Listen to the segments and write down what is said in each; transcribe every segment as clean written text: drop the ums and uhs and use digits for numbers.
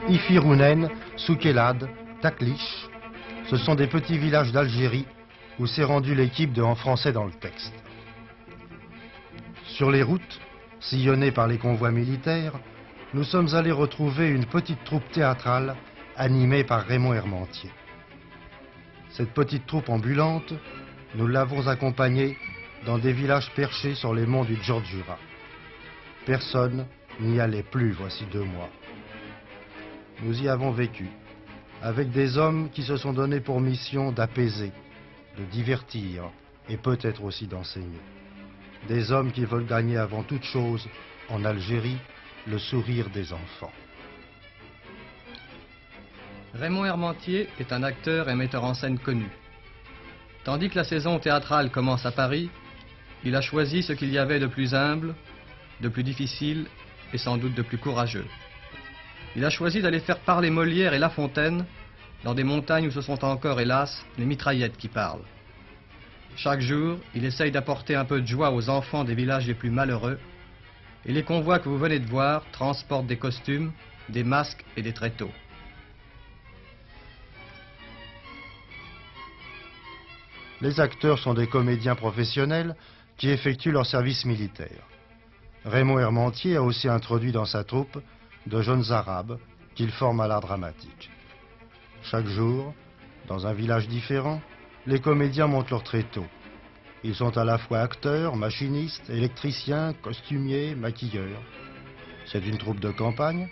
Ifirounen, Soukelad, Taklich, ce sont des petits villages d'Algérie où s'est rendue l'équipe de En français dans le texte. Sur les routes, sillonnées par les convois militaires, nous sommes allés retrouver une petite troupe théâtrale animée par Raymond Hermantier. Cette petite troupe ambulante, nous l'avons accompagnée dans des villages perchés sur les monts du Djordjura. Personne n'y allait plus voici 2 mois. Nous y avons vécu, avec des hommes qui se sont donnés pour mission d'apaiser, de divertir et peut-être aussi d'enseigner. Des hommes qui veulent gagner avant toute chose, en Algérie, le sourire des enfants. Raymond Hermantier est un acteur et metteur en scène connu. Tandis que la saison théâtrale commence à Paris, il a choisi ce qu'il y avait de plus humble, de plus difficile et sans doute de plus courageux. Il a choisi d'aller faire parler Molière et La Fontaine dans des montagnes où ce sont encore, hélas, les mitraillettes qui parlent. Chaque jour, il essaye d'apporter un peu de joie aux enfants des villages les plus malheureux, et les convois que vous venez de voir transportent des costumes, des masques et des tréteaux. Les acteurs sont des comédiens professionnels qui effectuent leur service militaire. Raymond Hermantier a aussi introduit dans sa troupe de jeunes Arabes qu'il forme à l'art dramatique. Chaque jour, dans un village différent, les comédiens montent leur tréteau. Ils sont à la fois acteurs, machinistes, électriciens, costumiers, maquilleurs. C'est une troupe de campagne,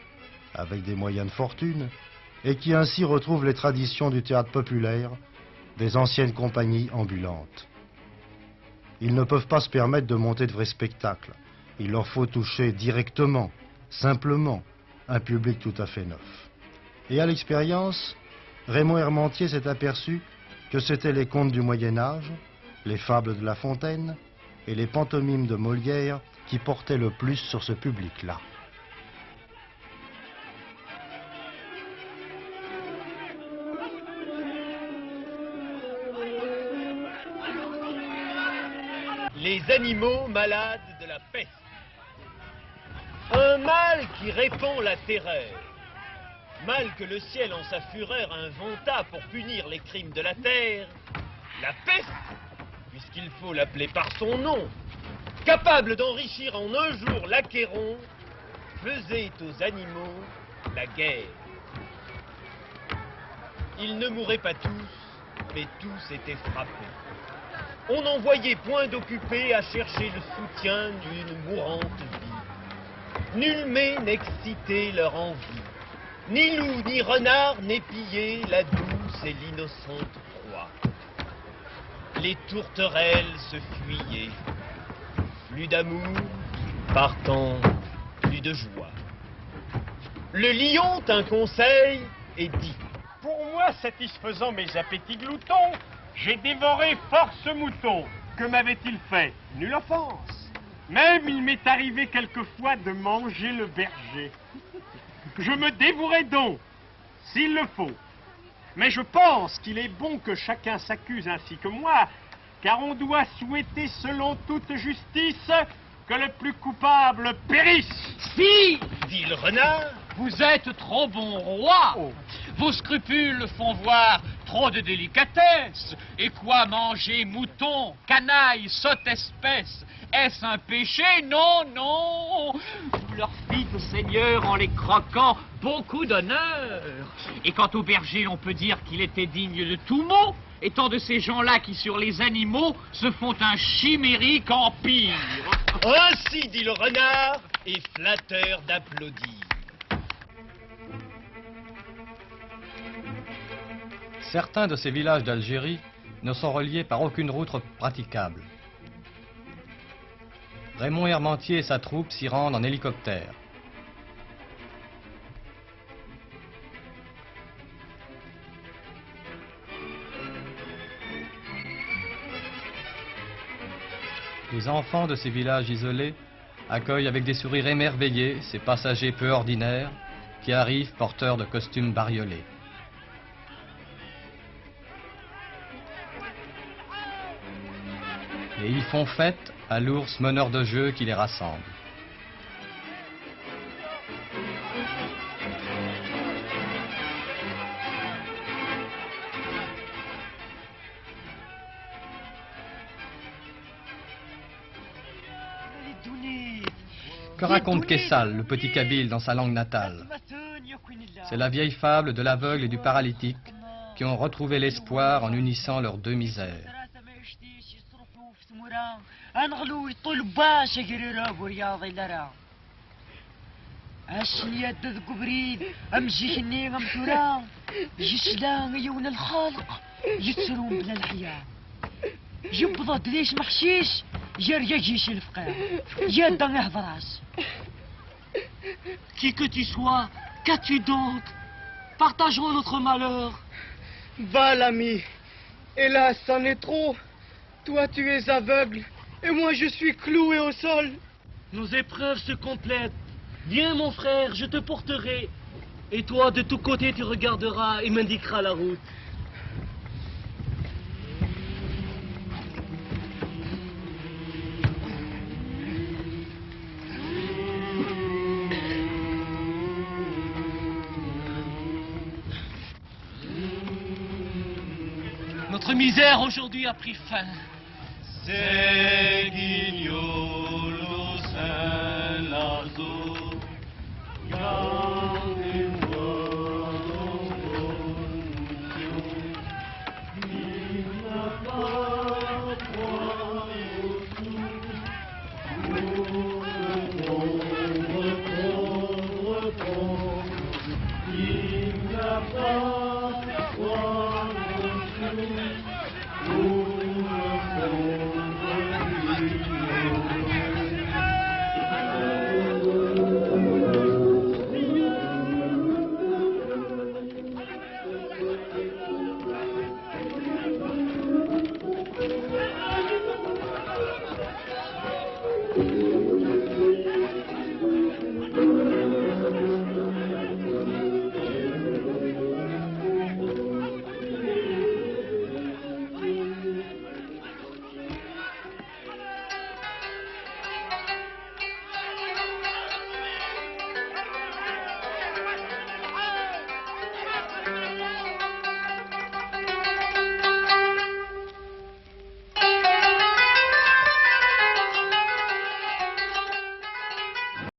avec des moyens de fortune, et qui ainsi retrouve les traditions du théâtre populaire, des anciennes compagnies ambulantes. Ils ne peuvent pas se permettre de monter de vrais spectacles. Il leur faut toucher directement, simplement, un public tout à fait neuf. Et à l'expérience, Raymond Hermantier s'est aperçu que c'étaient les contes du Moyen-Âge, les fables de La Fontaine et les pantomimes de Molière qui portaient le plus sur ce public-là. Les animaux malades de la peste. Un mal qui répand la terreur. Mal que le ciel en sa fureur inventa pour punir les crimes de la terre. La peste, puisqu'il faut l'appeler par son nom, capable d'enrichir en un jour l'Achéron, faisait aux animaux la guerre. Ils ne mouraient pas tous, mais tous étaient frappés. On n'en voyait point d'occupés à chercher le soutien d'une mourante vie. Nul mets n'excitait leur envie. Ni loup ni renard n'épillaient la douce et l'innocente proie. Les tourterelles se fuyaient. Plus d'amour, partant, plus de joie. Le lion tint conseil et dit: Pour moi, satisfaisant mes appétits gloutons, j'ai dévoré force mouton. Que m'avait-il fait? Nulle offense. Même il m'est arrivé quelquefois de manger le berger. Je me dévouerai donc, s'il le faut. Mais je pense qu'il est bon que chacun s'accuse ainsi que moi, car on doit souhaiter selon toute justice que le plus coupable périsse. Si, dit le renard, vous êtes trop bon roi. Oh. Vos scrupules font voir trop de délicatesse. Et quoi manger mouton, canaille, sotte espèce? Est-ce un péché? Non, non. Vous leur fîtes, Seigneur, en les croquant, beaucoup d'honneur. Et quant au berger, on peut dire qu'il était digne de tout mot, étant de ces gens-là qui, sur les animaux, se font un chimérique empire. ainsi dit le renard, et flatteur d'applaudir. Certains de ces villages d'Algérie ne sont reliés par aucune route praticable. Raymond Hermantier et sa troupe s'y rendent en hélicoptère. Les enfants de ces villages isolés accueillent avec des sourires émerveillés ces passagers peu ordinaires qui arrivent porteurs de costumes bariolés. Et ils font fête à l'ours meneur de jeu qui les rassemble. Que raconte Kessal, le petit Kabyle, dans sa langue natale? C'est la vieille fable de l'aveugle et du paralytique qui ont retrouvé l'espoir en unissant leurs deux misères. Qui que tu sois, qu'as-tu donc? Partageons notre malheur. Va, l'ami. Hélas, c'en est trop. Toi, tu es aveugle, et moi, je suis cloué au sol. Nos épreuves se complètent. Viens, mon frère, je te porterai. Et toi, de tous côtés, tu regarderas et m'indiqueras la route. Notre misère aujourd'hui a pris fin. C'est